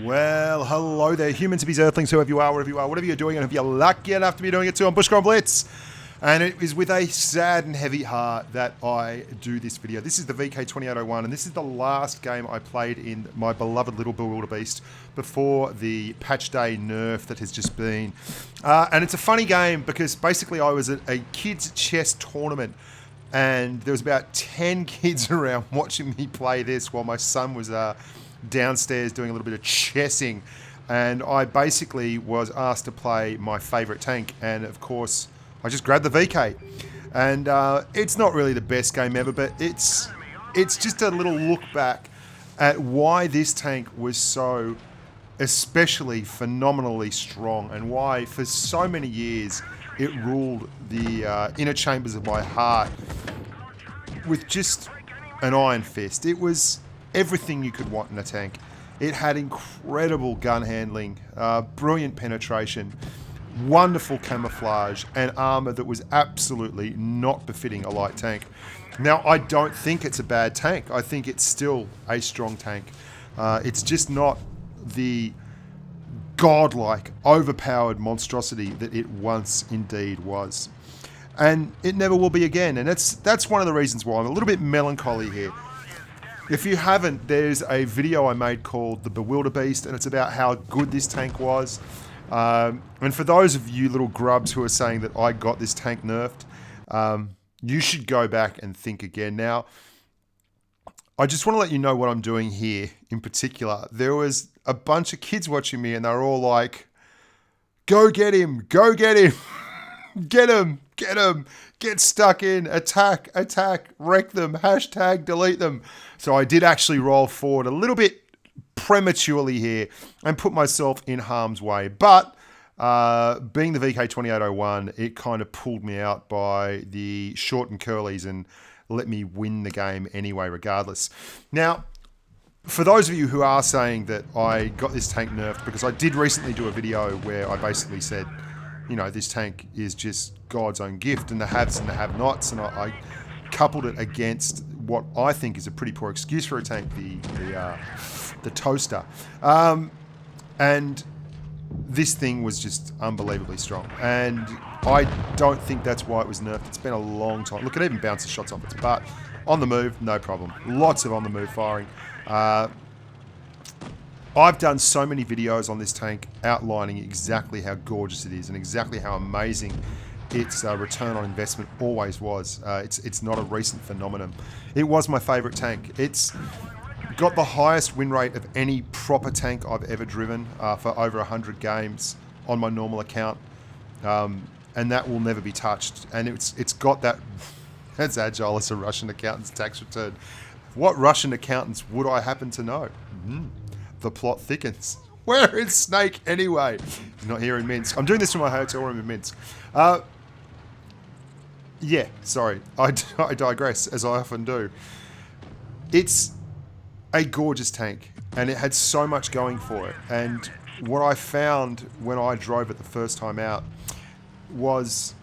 Well, hello there, humans, bees, earthlings, whoever you are, wherever you are, whatever you're doing, and if you're lucky enough to be doing it too, I'm Bushka on Blitz. And it is with a sad and heavy heart that I do this video. This is the VK2801, and this is the last game I played in my beloved little Wildebeest before the patch day nerf that has just been. And it's a funny game because basically I was at a kids' chess tournament, and there was about 10 kids around watching me play this while my son was downstairs doing a little bit of chessing. And I basically was asked to play my favourite tank, and of course I just grabbed the VK. And it's not really the best game ever, but it's just a little look back at why this tank was so especially phenomenally strong, and why for so many years it ruled the inner chambers of my heart with just an iron fist. It was everything you could want in a tank. It had incredible gun handling, brilliant penetration, wonderful camouflage, and armor that was absolutely not befitting a light tank. Now, I don't think it's a bad tank. I think it's still a strong tank. It's just not the godlike, overpowered monstrosity that it once indeed was. And it never will be again. And that's one of the reasons why I'm a little bit melancholy here. If you haven't, there's a video I made called The Bewilderbeast, and it's about how good this tank was. And for those of you little grubs who are saying that I got this tank nerfed, you should go back and think again. Now, I just want to let you know what I'm doing here in particular. There was a bunch of kids watching me, and they were all like, "Go get him, go get him, get him, get him, get stuck in, attack, attack, wreck them, hashtag delete them." So I did actually roll forward a little bit prematurely here and put myself in harm's way. But being the VK2801, it kind of pulled me out by the short and curlies and let me win the game anyway, regardless. Now, for those of you who are saying that I got this tank nerfed, because I did recently do a video where I basically said, you know, this tank is just God's own gift, and the haves and the have-nots, and I coupled it against what I think is a pretty poor excuse for a tank, the toaster. And this thing was just unbelievably strong. And I don't think that's why it was nerfed. It's been a long time. Look, it even bounces shots off its butt. On the move, no problem. Lots of on-the-move firing. I've done so many videos on this tank outlining exactly how gorgeous it is and exactly how amazing its return on investment always was. It's not a recent phenomenon. It was my favourite tank. It's got the highest win rate of any proper tank I've ever driven for over 100 games on my normal account, and that will never be touched. And it's got that as agile as a Russian accountant's tax return. What Russian accountants would I happen to know? The plot thickens. Where is Snake anyway? He's not here in Minsk. I'm doing this from my hotel room in Minsk. Yeah, sorry. I digress, as I often do. It's a gorgeous tank, and it had so much going for it. And what I found when I drove it the first time out was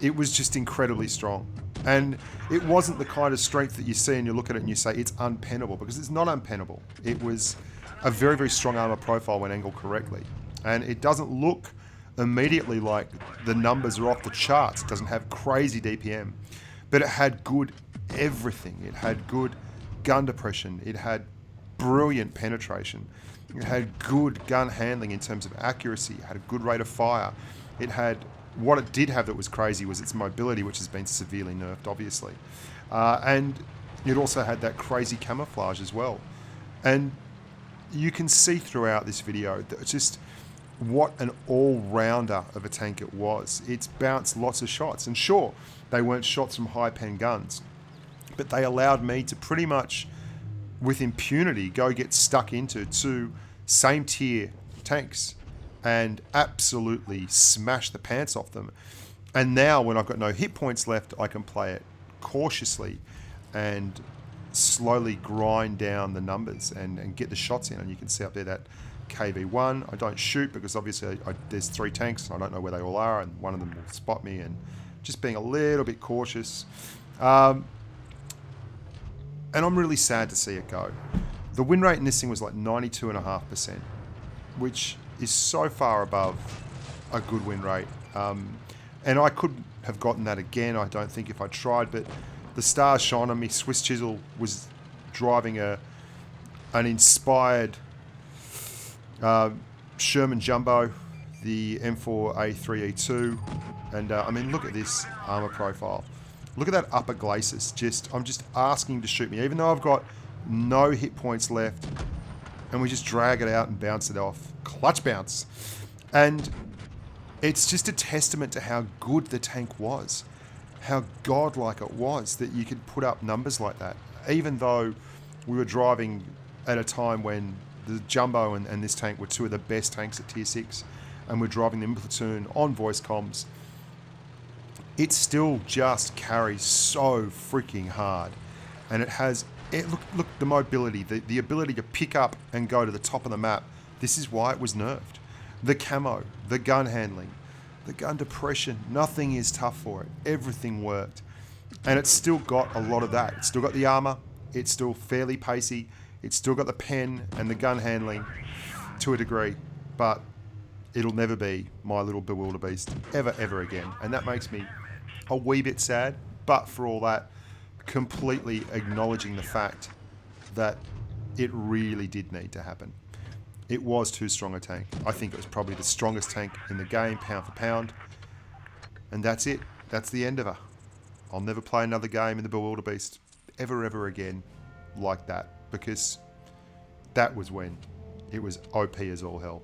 it was just incredibly strong. And it wasn't the kind of strength that you see and you look at it and you say it's unpennable, because it's not unpennable. It was a very, very strong armor profile when angled correctly. And it doesn't look immediately like the numbers are off the charts. It doesn't have crazy DPM, but it had good everything. It had good gun depression. It had brilliant penetration. It had good gun handling in terms of accuracy. It had a good rate of fire. It had, what it did have that was crazy was its mobility, which has been severely nerfed, obviously. And it also had that crazy camouflage as well. And you can see throughout this video that it's just what an all-rounder of a tank it was. It's bounced lots of shots, and sure, they weren't shots from high-pen guns, but they allowed me to pretty much, with impunity, go get stuck into two same-tier tanks and absolutely smash the pants off them. And now, when I've got no hit points left, I can play it cautiously and slowly grind down the numbers and get the shots in. And you can see up there that KV1. I don't shoot because obviously there's 3 tanks and I don't know where they all are, and one of them will spot me, and just being a little bit cautious. And I'm really sad to see it go. The win rate in this thing was like 92.5%, which is so far above a good win rate. And I could have gotten that again, I don't think, if I tried, but the stars shone on me. Swiss Chisel was driving an inspired Sherman Jumbo, the M4A3E2, and I mean, look at this armor profile. Look at that upper glacis. I'm just asking him to shoot me, even though I've got no hit points left, and we just drag it out and bounce it off. Clutch bounce. And it's just a testament to how good the tank was, how godlike it was that you could put up numbers like that, even though we were driving at a time when the Jumbo and this tank were two of the best tanks at Tier 6, and we're driving them in platoon on voice comms. It still just carries so freaking hard, and it has look the mobility, the ability to pick up and go to the top of the map. This is why it was nerfed. The camo, the gun handling, the gun depression, nothing is tough for it. Everything worked, and it's still got a lot of that. It's still got the armor, it's still fairly pacey, it's still got the pen and the gun handling to a degree, but it'll never be my little Bewilderbeast ever again, and that makes me a wee bit sad. But for all that, completely acknowledging the fact that it really did need to happen. It was too strong a tank. I think it was probably the strongest tank in the game, pound for pound, and that's it. That's the end of her. I'll never play another game in the Bewilderbeast ever again like that, because that was when it was OP as all hell.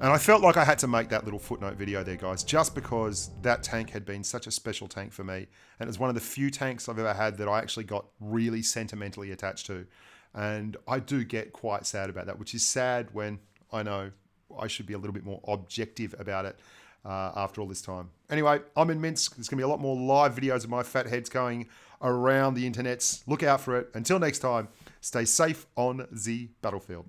And I felt like I had to make that little footnote video there, guys, just because that tank had been such a special tank for me. And it was one of the few tanks I've ever had that I actually got really sentimentally attached to. And I do get quite sad about that, which is sad when I know I should be a little bit more objective about it after all this time. Anyway, I'm in Minsk. There's going to be a lot more live videos of my fat heads going around the internets. Look out for it. Until next time, stay safe on the battlefield.